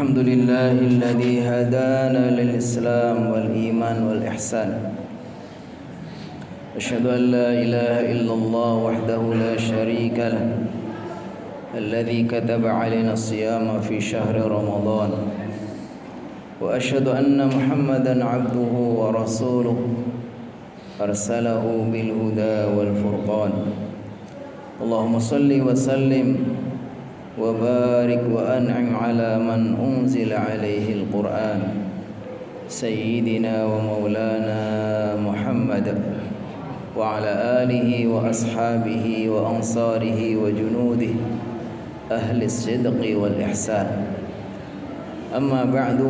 الحمد لله الذي هدانا للإسلام والإيمان والإحسان. أشهد أن لا إله إلا الله وحده لا شريك له الذي كتب علينا الصيام في شهر رمضان. وأشهد أن محمدا عبده ورسوله أرسله بالهدى والفرقان. اللهم صل وسلم وبارك وأنعم على من أنزل عليه القرآن سيدنا ومولانا محمد وعلى آله وأصحابه وأنصاره وجنوده أهل الصدق والإحسان. أما بعد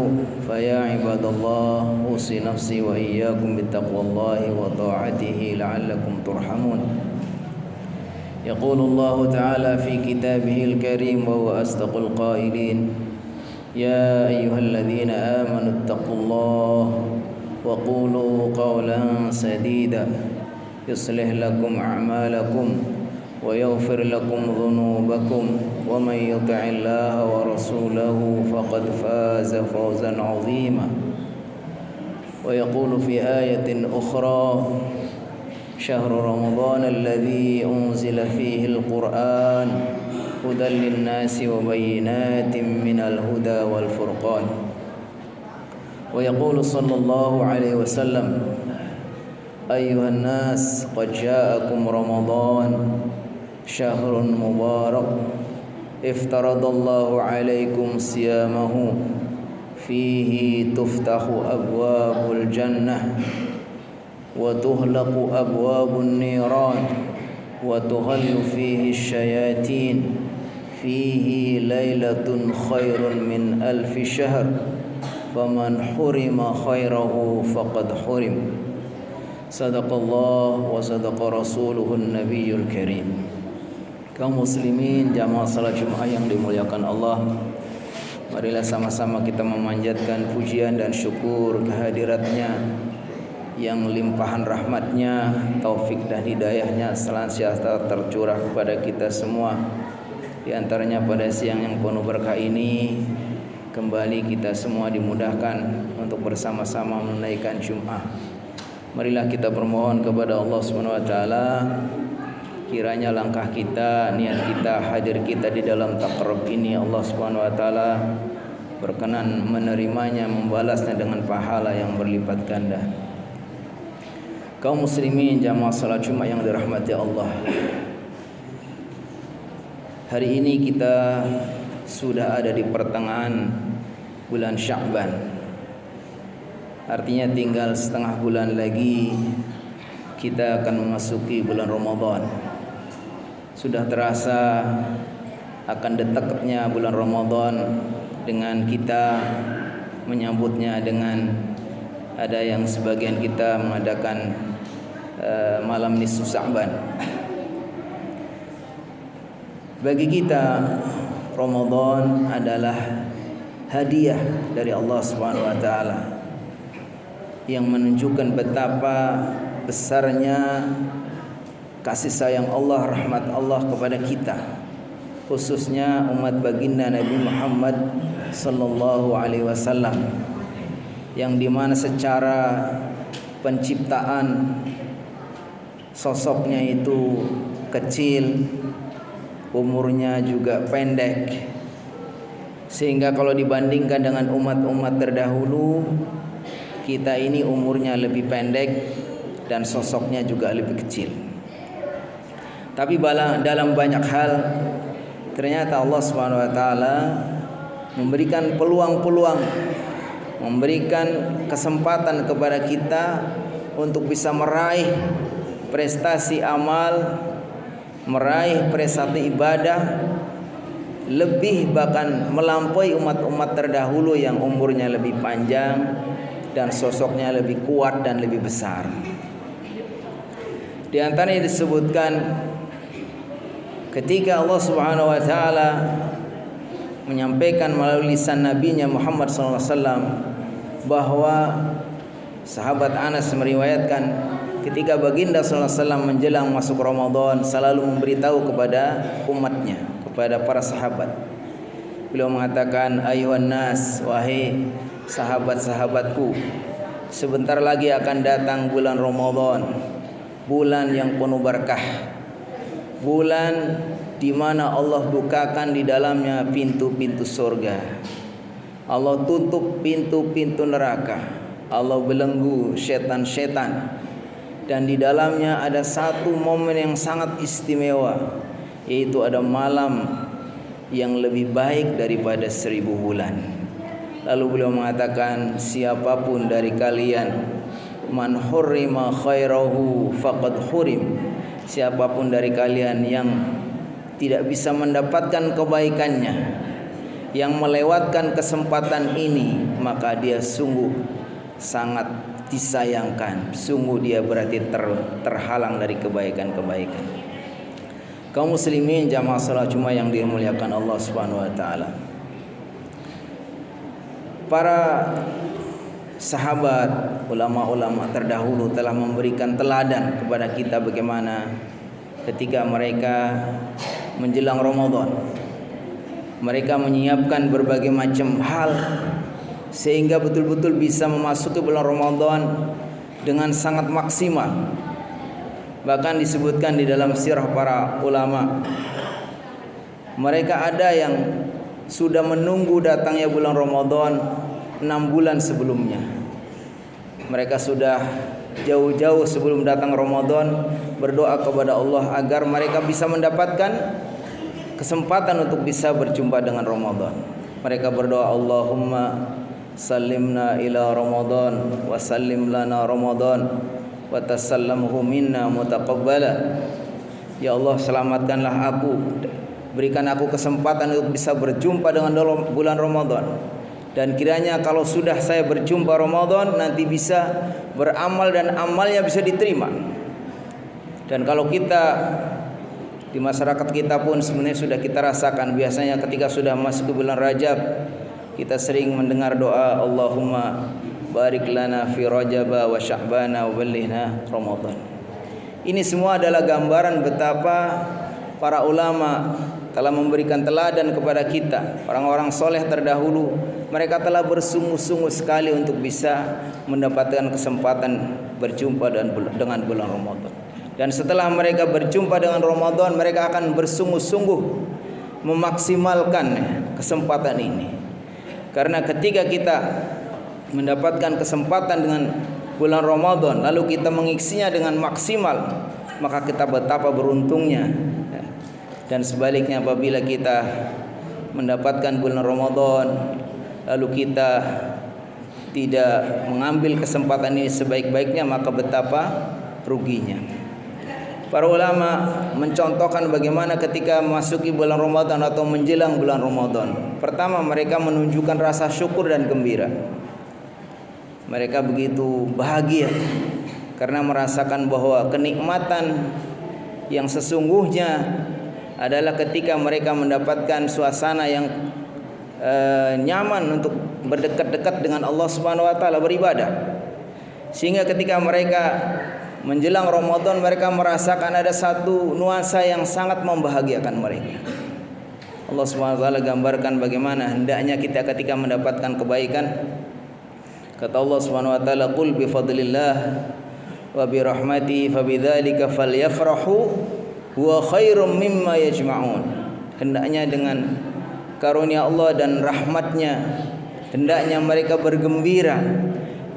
فيا عباد الله أوصي نفسي وإياكم بتقوى الله وطاعته لعلكم ترحمون. يقول الله تعالى في كتابه الكريم وهو أصدق القائلين: يا أيها الذين آمنوا اتقوا الله وقولوا قولا سديدا يصلح لكم أعمالكم ويغفر لكم ذنوبكم ومن يطع الله ورسوله فقد فاز فوزا عظيما. ويقول في آية أخرى: شهر رمضان الذي أنزل فيه القرآن هدى للناس وبينات من الهدى والفرقان. ويقول صلى الله عليه وسلم: أيها الناس قد جاءكم رمضان شهر مبارك افترض الله عليكم صيامه فيه تفتح أبواب الجنة وتغلق أبواب النيران وتغل فيه الشياطين فيه ليلة خير من 1000 شهر فمن حرم خيره فقد حرم. صدق الله وصدق رسوله النبي الكريم. Kaum muslimin jamaah salat Jumat yang dimuliakan Allah, marilah sama-sama kita memanjatkan pujian dan syukur kehadiratnya yang limpahan rahmatnya, taufik dan hidayahnya senantiasa tercurah kepada kita semua. Di antaranya pada siang yang penuh berkah ini, kembali kita semua dimudahkan untuk bersama-sama menunaikan Jumat. Marilah kita bermohon kepada Allah Subhanahu wa taala, kiranya langkah kita, niat kita, hadir kita di dalam takarrub ini Allah Subhanahu wa taala berkenan menerimanya, membalasnya dengan pahala yang berlipat ganda. Kaum muslimin jamaah salat Jumat yang dirahmati Allah, hari ini kita sudah ada di pertengahan bulan Sya'ban. Artinya tinggal setengah bulan lagi kita akan memasuki bulan Ramadan. Sudah terasa akan dekatnya bulan Ramadan dengan kita menyambutnya dengan ada yang sebagian kita mengadakan malam nisfu Sya'ban. Bagi kita Ramadan adalah hadiah dari Allah Subhanahu wa taala yang menunjukkan betapa besarnya kasih sayang Allah, rahmat Allah kepada kita, khususnya umat baginda Nabi Muhammad sallallahu alaihi wasallam, yang dimana secara penciptaan sosoknya itu kecil, umurnya juga pendek, sehingga kalau dibandingkan dengan umat-umat terdahulu, kita ini umurnya lebih pendek dan sosoknya juga lebih kecil. Tapi dalam banyak hal ternyata Allah Subhanahu wa taala memberikan peluang-peluang, memberikan kesempatan kepada kita untuk bisa meraih prestasi amal, meraih prestasi ibadah, lebih bahkan melampaui umat-umat terdahulu yang umurnya lebih panjang dan sosoknya lebih kuat dan lebih besar. Di antaranya disebutkan ketika Allah Subhanahu wa taala menyampaikan melalui lisan nabinya Muhammad sallallahu alaihi wasallam bahwa sahabat Anas meriwayatkan ketika baginda sallallahu alaihi wasallam menjelang masuk Ramadan selalu memberitahu kepada umatnya, kepada para sahabat, Beliau mengatakan, ayuhan nas, wahai sahabat-sahabatku, sebentar lagi akan datang bulan Ramadan, bulan yang penuh berkah, bulan di mana Allah bukakan di dalamnya pintu-pintu surga, Allah tutup pintu-pintu neraka, Allah belenggu setan-setan, dan di dalamnya ada satu momen yang sangat istimewa, yaitu ada malam yang lebih baik daripada 1000 bulan. Lalu beliau mengatakan, siapapun dari kalian, man hurrima khairahu faqad hurim, siapapun dari kalian yang tidak bisa mendapatkan kebaikannya, yang melewatkan kesempatan ini, maka dia sungguh sangat disayangkan, sungguh dia berarti terhalang dari kebaikan-kebaikan. Kaum muslimin jamaah salat Jumat yang dimuliakan Allah Subhanahu wa taala. Para sahabat, ulama-ulama terdahulu telah memberikan teladan kepada kita bagaimana ketika mereka menjelang Ramadan, mereka menyiapkan berbagai macam hal sehingga betul-betul bisa memasuki bulan Ramadan dengan sangat maksimal. Bahkan disebutkan di dalam sirah para ulama, mereka ada yang sudah menunggu datangnya bulan Ramadan 6 bulan sebelumnya. Mereka sudah jauh-jauh sebelum datang Ramadan berdoa kepada Allah agar mereka bisa mendapatkan kesempatan untuk bisa berjumpa dengan Ramadan. Mereka berdoa, Allahumma sallimna ila Ramadan wa sallim lana Ramadan wa tasallamhu minna mutaqabbala. Ya Allah, selamatkanlah aku, berikan aku kesempatan untuk bisa berjumpa dengan bulan Ramadan, dan kiranya kalau sudah saya berjumpa Ramadan nanti bisa beramal dan amalnya bisa diterima. Dan kalau kita di masyarakat kita pun sebenarnya sudah kita rasakan, biasanya ketika sudah masuk ke bulan Rajab kita sering mendengar doa, Allahumma barik lana fi Rajaba wa Sya'bana wa ballighna Ramadan. Ini semua adalah gambaran betapa para ulama telah memberikan teladan kepada kita. Orang-orang soleh terdahulu, mereka telah bersungguh-sungguh sekali untuk bisa mendapatkan kesempatan berjumpa dengan bulan Ramadan. Dan setelah mereka berjumpa dengan Ramadan, mereka akan bersungguh-sungguh memaksimalkan kesempatan ini. Karena ketika kita mendapatkan kesempatan dengan bulan Ramadan lalu kita mengisinya dengan maksimal, maka kita betapa beruntungnya. Dan sebaliknya, apabila kita mendapatkan bulan Ramadan lalu kita tidak mengambil kesempatan ini sebaik-baiknya, maka betapa ruginya. Para ulama mencontohkan bagaimana ketika memasuki bulan Ramadan atau menjelang bulan Ramadan, pertama mereka menunjukkan rasa syukur dan gembira. Mereka begitu bahagia karena merasakan bahwa kenikmatan yang sesungguhnya adalah ketika mereka mendapatkan suasana yang nyaman untuk berdekat-dekat dengan Allah Subhanahu wa taala, beribadah. Sehingga ketika mereka menjelang Ramadan, mereka merasakan ada satu nuansa yang sangat membahagiakan mereka. Allah Subhanahu wa taala gambarkan bagaimana hendaknya kita ketika mendapatkan kebaikan. Kata Allah Subhanahu wa taala, "Qul bi fadlillah wa bi rahmatihi fabidzalika falyafrahu huwa khairum mimma yajma'un." Hendaknya dengan karunia Allah dan rahmatnya, hendaknya mereka bergembira,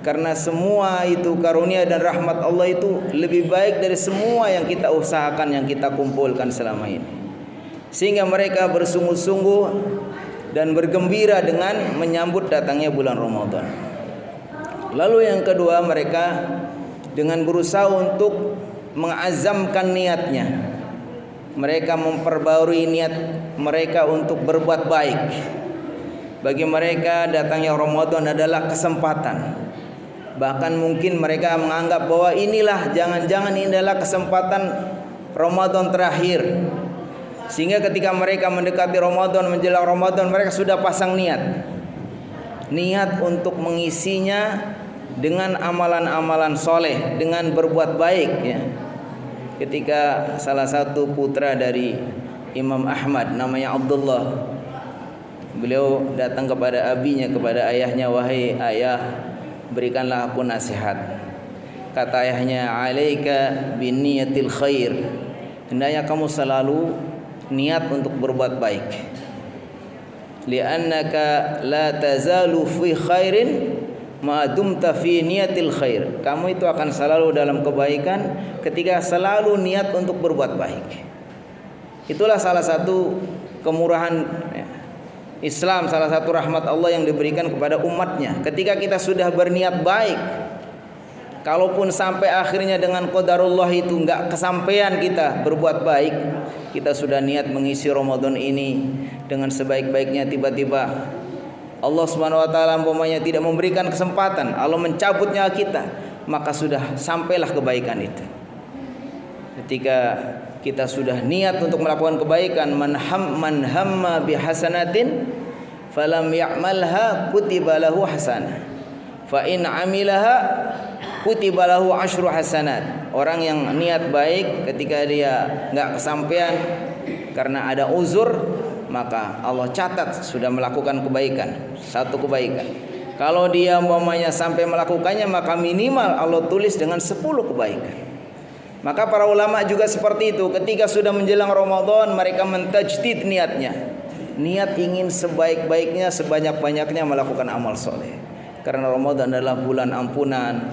karena semua itu karunia dan rahmat Allah itu lebih baik dari semua yang kita usahakan, yang kita kumpulkan selama ini. Sehingga mereka bersungguh-sungguh dan bergembira dengan menyambut datangnya bulan Ramadan. Lalu yang kedua, mereka dengan berusaha untuk mengazamkan niatnya. Mereka memperbarui niat mereka untuk berbuat baik. Bagi mereka datangnya Ramadan adalah kesempatan. Bahkan mungkin mereka menganggap bahwa inilah, jangan-jangan ini adalah kesempatan Ramadan terakhir. Sehingga ketika mereka mendekati Ramadan, menjelang Ramadan, mereka sudah pasang niat untuk mengisinya dengan amalan-amalan soleh, dengan berbuat baik, ya. Ketika salah satu putra dari Imam Ahmad namanya Abdullah Beliau datang kepada abinya, kepada ayahnya, "Wahai ayah, berikanlah aku nasihat." Kata ayahnya, "Alaika biniyatil khair." Hendaknya kamu selalu niat untuk berbuat baik. Li'annaka la tazalu fi khairin ma dumta fi niyatil khair. Kamu itu akan selalu dalam kebaikan ketika selalu niat untuk berbuat baik. Itulah salah satu kemurahan Islam, salah satu rahmat Allah yang diberikan kepada umatnya. Ketika kita sudah berniat baik, kalaupun sampai akhirnya dengan qadarullah itu enggak kesampaian kita berbuat baik, kita sudah niat mengisi Ramadan ini dengan sebaik-baiknya, tiba-tiba Allah Subhanahu wa taala umpamanya tidak memberikan kesempatan, Allah mencabutnya kita, maka sudah sampailah kebaikan itu. Ketika kita sudah niat untuk melakukan kebaikan, man hamma bihasanatin falam ya'malha kutiba lahu hasanah fa in 'amilaha kutiba lahu asyru hasanat. Orang yang niat baik ketika dia enggak kesampaian karena ada uzur, maka Allah catat sudah melakukan kebaikan, satu kebaikan. Kalau dia umpamanya sampai melakukannya, maka minimal Allah tulis dengan 10 kebaikan. Maka para ulama juga seperti itu. Ketika sudah menjelang Ramadan, mereka mentajdid niatnya. Niat ingin sebaik-baiknya, sebanyak-banyaknya melakukan amal soleh. Karena Ramadan adalah bulan ampunan,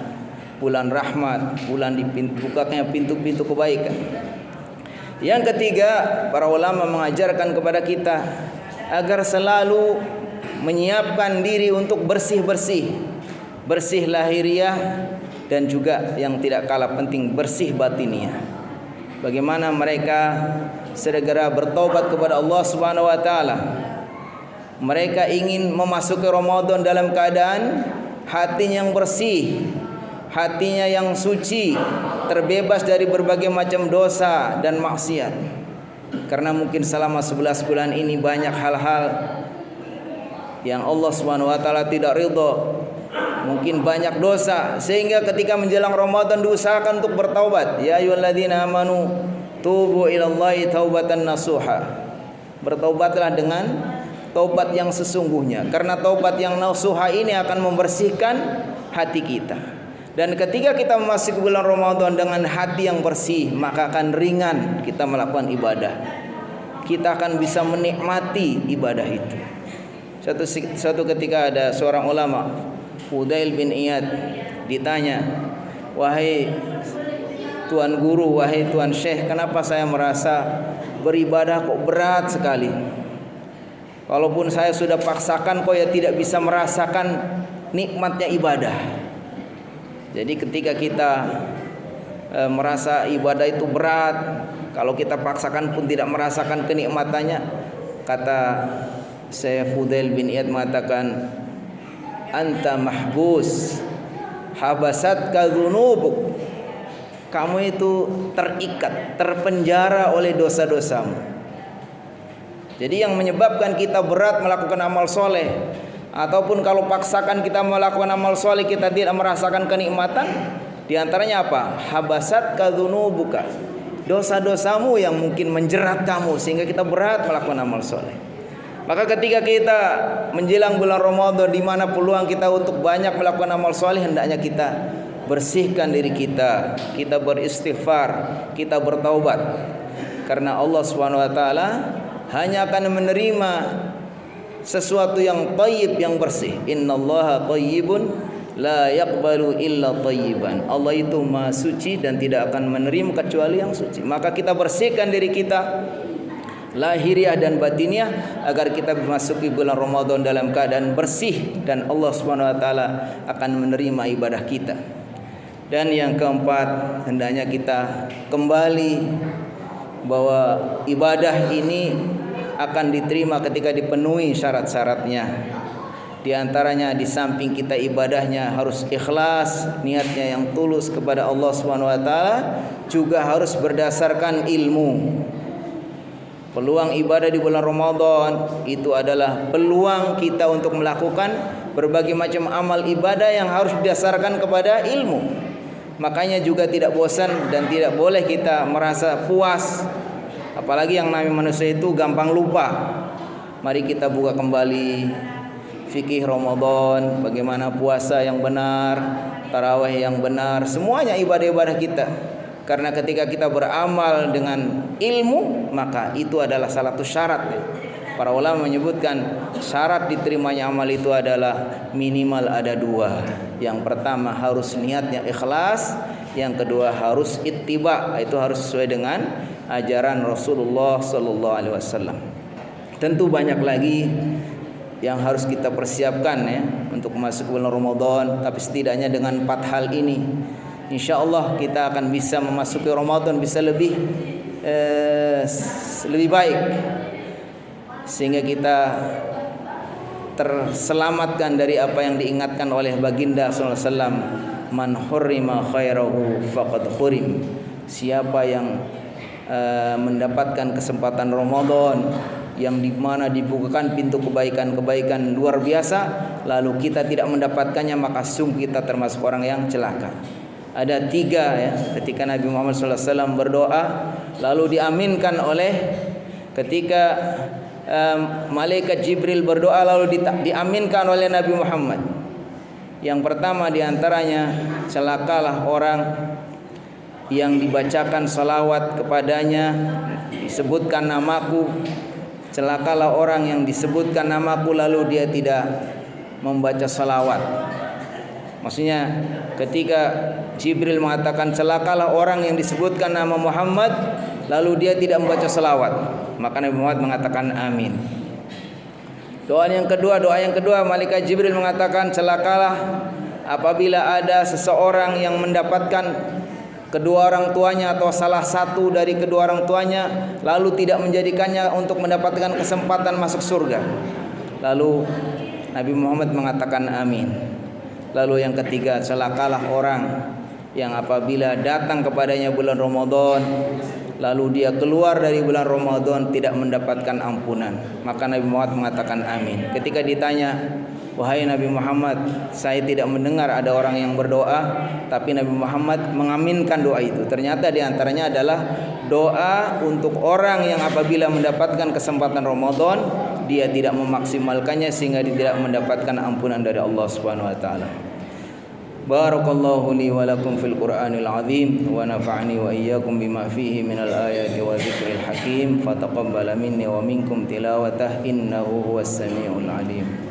bulan rahmat, bulan dibukanya pintu-pintu kebaikan. Yang ketiga, para ulama mengajarkan kepada kita agar selalu menyiapkan diri untuk bersih-bersih. Bersih lahiriah dan juga yang tidak kalah penting, bersih batiniah. Bagaimana mereka segera bertaubat kepada Allah Subhanahu wa taala. Mereka ingin memasuki Ramadan dalam keadaan hatinya yang bersih, hatinya yang suci, terbebas dari berbagai macam dosa dan maksiat. Karena mungkin selama 11 bulan ini banyak hal-hal yang Allah Subhanahu wa taala tidak ridha. Mungkin banyak dosa, sehingga ketika menjelang Ramadan diusahakan untuk bertaubat. Ya ayyuhalladzina amanu tubu ilallahi taubatan nasuha. Bertaubatlah dengan taubat yang sesungguhnya, karena taubat yang nasuha ini akan membersihkan hati kita. Dan ketika kita memasuki bulan Ramadan dengan hati yang bersih, maka akan ringan kita melakukan ibadah. Kita akan bisa menikmati ibadah itu. Suatu ketika ada seorang ulama, Fudail bin Iyad, ditanya, "Wahai Tuan Guru, wahai Tuan Syekh, kenapa saya merasa beribadah kok berat sekali? Walaupun saya sudah paksakan kok ya tidak bisa merasakan nikmatnya ibadah." Jadi ketika kita merasa ibadah itu berat, kalau kita paksakan pun tidak merasakan kenikmatannya, kata Syekh Fudail bin Iyad mengatakan, "Anta mahbus habasatka dzunubuk." Kamu itu terikat, terpenjara oleh dosa-dosamu. Jadi yang menyebabkan kita berat melakukan amal soleh, ataupun kalau paksakan kita melakukan amal soleh kita tidak merasakan kenikmatan, diantaranya apa? Habasatka dzunubuka. Dosa-dosamu yang mungkin menjerat kamu sehingga kita berat melakukan amal soleh. Maka ketika kita menjelang bulan Ramadan, di mana peluang kita untuk banyak melakukan amal soleh, hendaknya kita bersihkan diri kita, kita beristighfar, kita bertaubat. Karena Allah Subhanahu wa taala hanya akan menerima sesuatu yang thayyib, yang bersih. Innallaha thayyibun la yaqbalu illa thayyiban. Allah itu Maha suci dan tidak akan menerima kecuali yang suci. Maka kita bersihkan diri kita lahiriah dan batiniah agar kita memasuki bulan Ramadan dalam keadaan bersih, dan Allah Subhanahu wa taala akan menerima ibadah kita. Dan yang keempat, hendaknya kita kembali bahwa ibadah ini akan diterima ketika dipenuhi syarat-syaratnya. Di antaranya, di samping kita ibadahnya harus ikhlas, niatnya yang tulus kepada Allah Subhanahu wa taala, juga harus berdasarkan ilmu. Peluang ibadah di bulan Ramadan itu adalah peluang kita untuk melakukan berbagai macam amal ibadah yang harus didasarkan kepada ilmu. Makanya juga tidak bosan dan tidak boleh kita merasa puas. Apalagi yang namanya manusia itu gampang lupa. Mari kita buka kembali fikih Ramadan, bagaimana puasa yang benar, tarawih yang benar, semuanya ibadah-ibadah kita. Karena ketika kita beramal dengan ilmu, maka itu adalah salah satu syarat. Para ulama menyebutkan syarat diterimanya amal itu adalah minimal ada dua. Yang pertama harus niatnya ikhlas, yang kedua harus ittiba, itu harus sesuai dengan ajaran Rasulullah sallallahu alaihi wasallam. Tentu banyak lagi yang harus kita persiapkan ya untuk masuk bulan Ramadan, tapi setidaknya dengan 4 hal ini insyaallah kita akan bisa memasuki Ramadan bisa lebih baik, sehingga kita terselamatkan dari apa yang diingatkan oleh baginda sallallahu alaihi wasallam, man hurrima khairahu faqad hurim. Siapa yang mendapatkan kesempatan Ramadan yang di mana dibukakan pintu kebaikan-kebaikan luar biasa, lalu kita tidak mendapatkannya, maka sungguh kita termasuk orang yang celaka. Ada 3 ya, ketika Nabi Muhammad SAW berdoa lalu diaminkan oleh ketika malaikat Jibril berdoa lalu diaminkan oleh Nabi Muhammad. Yang pertama diantaranya, celakalah orang yang dibacakan salawat kepadanya, disebutkan namaku. Celakalah orang yang disebutkan namaku lalu dia tidak membaca salawat. Maksudnya ketika Jibril mengatakan celakalah orang yang disebutkan nama Muhammad lalu dia tidak membaca salawat, maka Nabi Muhammad mengatakan amin. Doa yang kedua malaikat Jibril mengatakan celakalah apabila ada seseorang yang mendapatkan kedua orang tuanya atau salah satu dari kedua orang tuanya lalu tidak menjadikannya untuk mendapatkan kesempatan masuk surga. Lalu Nabi Muhammad mengatakan amin. Lalu yang ketiga, celakalah orang yang apabila datang kepadanya bulan Ramadan lalu dia keluar dari bulan Ramadan tidak mendapatkan ampunan, maka Nabi Muhammad mengatakan amin. Ketika ditanya, wahai Nabi Muhammad, saya tidak mendengar ada orang yang berdoa, tapi Nabi Muhammad mengaminkan doa itu. Ternyata diantaranya adalah doa untuk orang yang apabila mendapatkan kesempatan Ramadan dia tidak memaksimalkannya sehingga dia tidak mendapatkan ampunan dari Allah Subhanahu wa taala. Barakallahu li wa lakum fil Qur'anil azim wa nafa'ani wa iyyakum bima fihi minal ayati wa dzikril hakim. Fataqabbal minni wa minkum tilawatah innahu huwas samiul alim.